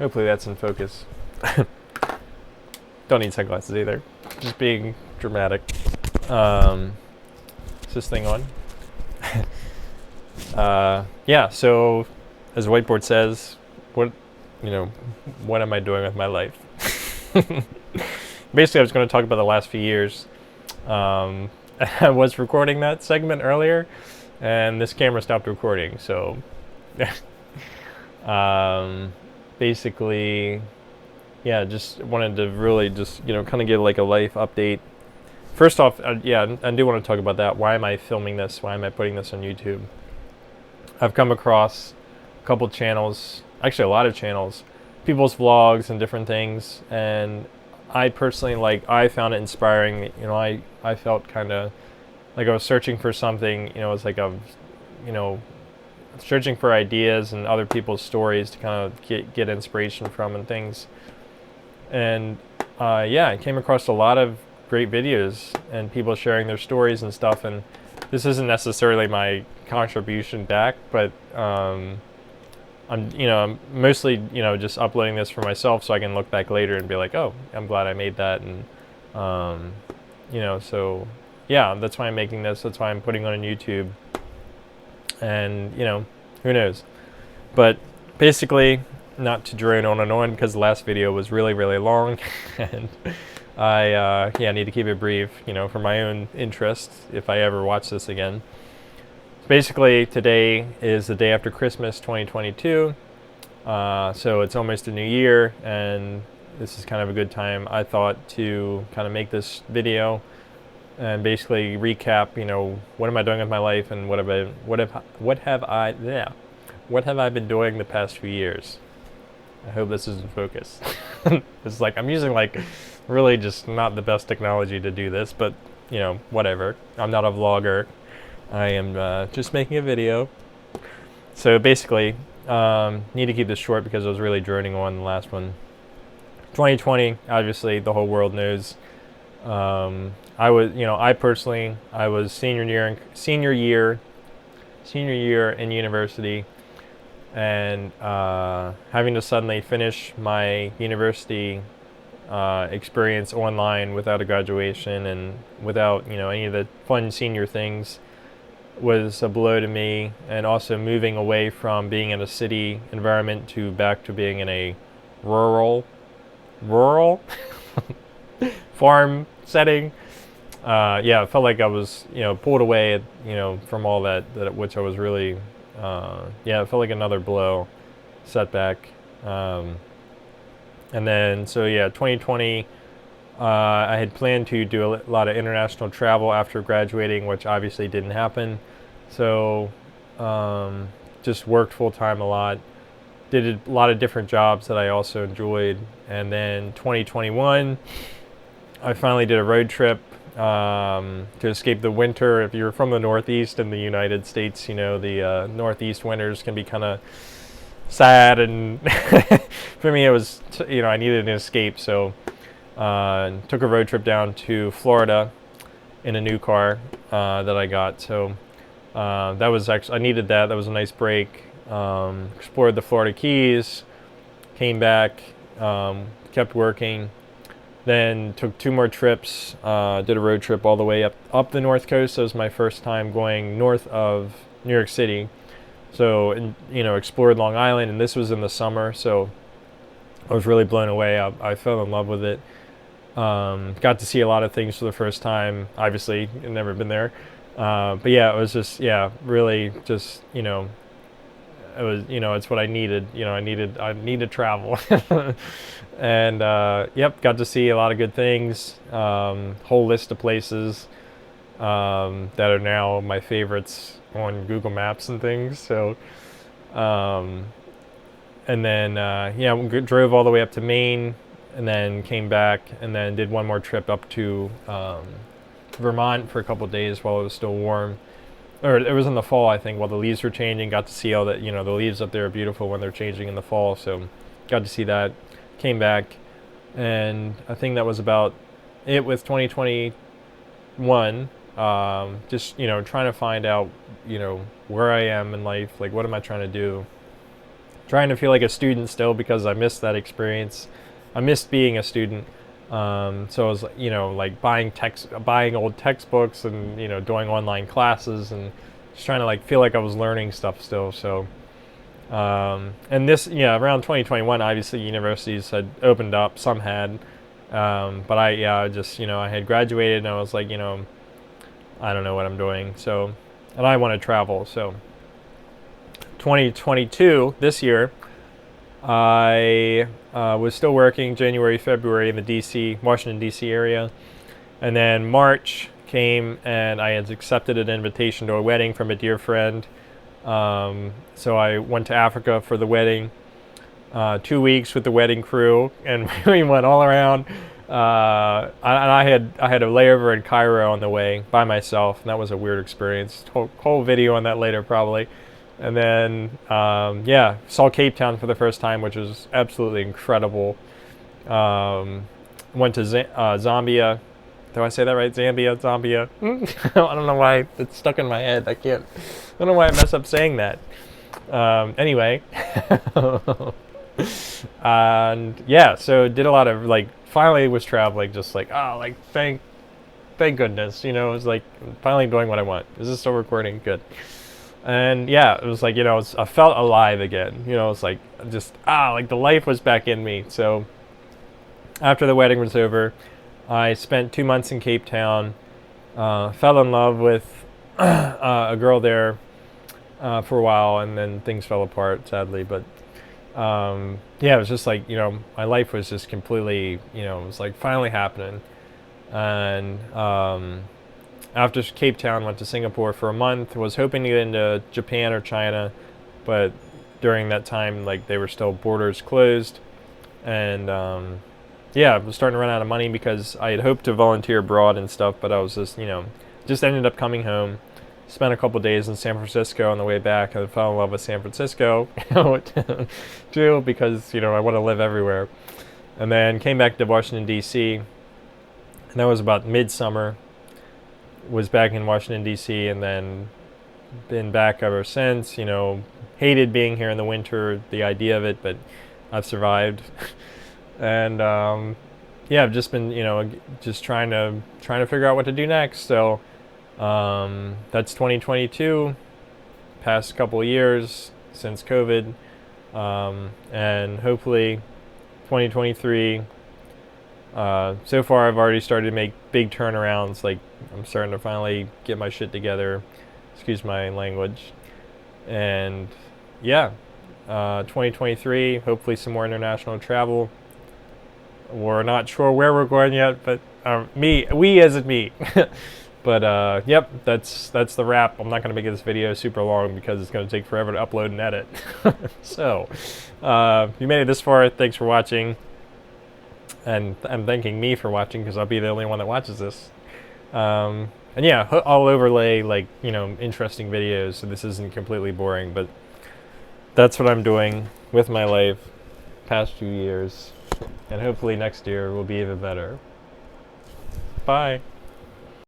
Hopefully that's in focus. Don't need sunglasses either. Just being dramatic. Is this thing on? Yeah, so as the whiteboard says, what what am I doing with my life? Basically, I was going to talk about the last few years. I was recording that segment earlier, and this camera stopped recording. So, basically, yeah, just wanted to really just kind of give like a life update. First off, yeah, I do want to talk about that. Why am I filming this? Why am I putting this on YouTube? I've come across a couple channels, actually a lot of channels, people's vlogs and different things, and I personally, I found it inspiring. I felt kind of like I was searching for something. It was like searching for ideas and other people's stories to kind of get inspiration from and things. And yeah, I came across a lot of great videos and people sharing their stories and stuff. And this isn't necessarily my contribution back, but I'm mostly just uploading this for myself so I can look back later and be like, oh, I'm glad I made that. And so yeah, that's why I'm making this. That's why I'm putting on YouTube. And who knows? But basically, not to drone on and on because the last video was really, really long, and I need to keep it brief, for my own interest if I ever watch this again. Basically, today is the day after Christmas 2022, so it's almost a new year, and this is kind of a good time, I thought, to kind of make this video and basically recap, what am I doing with my life and what have I been doing the past few years. I hope this is in focus. It's like I'm using really just not the best technology to do this, but whatever. I'm not a vlogger. I am just making a video. So basically, need to keep this short because I was really droning on the last one. 2020, obviously, the whole world knows. I was senior year in university, and having to suddenly finish my university experience online without a graduation and without any of the fun senior things was a blow to me. And also moving away from being in a city environment to back to being in a rural farm setting. Yeah, it felt like I was pulled away from all that which I was really it felt like another blow, setback. And then, so yeah, 2020, I had planned to do a lot of international travel after graduating, which obviously didn't happen. So just worked full-time a lot, did a lot of different jobs that I also enjoyed. And then 2021, I finally did a road trip to escape the winter. If you're from the Northeast in the United States, the Northeast winters can be kind of sad, and for me it was I needed an escape, so took a road trip down to Florida in a new car that I got. So that was actually, I needed that. That was a nice break. Explored the Florida Keys, came back, kept working, then took 2 more trips, did a road trip all the way up the North Coast. So it was my first time going north of New York City. So, explored Long Island, and this was in the summer, so I was really blown away. I fell in love with it. Got to see a lot of things for the first time. Obviously, I'd never been there. But yeah, it was just, really just, it was, it's what I needed. I needed travel. And, got to see a lot of good things. Whole list of places that are now my favorites on Google Maps and things. So, and then, drove all the way up to Maine, and then came back, and then did one more trip up to Vermont for a couple of days while it was still warm. Or it was in the fall, I think, while the leaves were changing. Got to see all that, the leaves up there are beautiful when they're changing in the fall. So got to see that. Came back, and I think that was about it with 2021. Just, trying to find out, where I am in life. Like, what am I trying to do? trying to feel like a student still because I missed that experience. I missed being a student. So I was, like buying old textbooks and, doing online classes and just trying to like feel like I was learning stuff still. So, and this, around 2021, obviously universities had opened up, some had, but I just, I had graduated and I was like, I don't know what I'm doing. So, and I want to travel. So 2022, this year, I was still working January, February in the Washington, D.C. area. And then March came and I had accepted an invitation to a wedding from a dear friend. So I went to Africa for the wedding, 2 weeks with the wedding crew, and we went all around. I had a layover in Cairo on the way by myself, and that was a weird experience. Whole video on that later probably. And then, saw Cape Town for the first time, which was absolutely incredible. Went to Zambia. Do I say that right? Zambia. I don't know why it's stuck in my head. I don't know why I mess up saying that. Anyway. And yeah, so did a lot of finally was traveling, just thank goodness, it was like finally doing what I want. Is this still recording? Good. And yeah, it was like, I felt alive again. It's like just, the life was back in me. So after the wedding was over, I spent 2 months in Cape Town, fell in love with a girl there for a while, and then things fell apart, sadly. But it was just like, my life was just completely, it was like finally happening. And after Cape Town, went to Singapore for a month, was hoping to get into Japan or China, but during that time, they were still borders closed. And I was starting to run out of money because I had hoped to volunteer abroad and stuff, but I was just, just ended up coming home, spent a couple days in San Francisco on the way back, and fell in love with San Francisco, too, because, I want to live everywhere. And then came back to Washington, D.C., and that was about midsummer. Was back in Washington, D.C., and then been back ever since. Hated being here in the winter, the idea of it, but I've survived. And I've just been, just trying to figure out what to do next. So that's 2022, past couple of years since COVID, and hopefully 2023. So far, I've already started to make big turnarounds. I'm starting to finally get my shit together. Excuse my language. And 2023, hopefully some more international travel. We're not sure where we're going yet, but we as in me. But that's the wrap. I'm not going to make this video super long because it's going to take forever to upload and edit. So, if you made it this far, thanks for watching. And I'm thanking me for watching because I'll be the only one that watches this. And I'll overlay interesting videos so this isn't completely boring, but that's what I'm doing with my life past few years, and hopefully next year will be even better. Bye.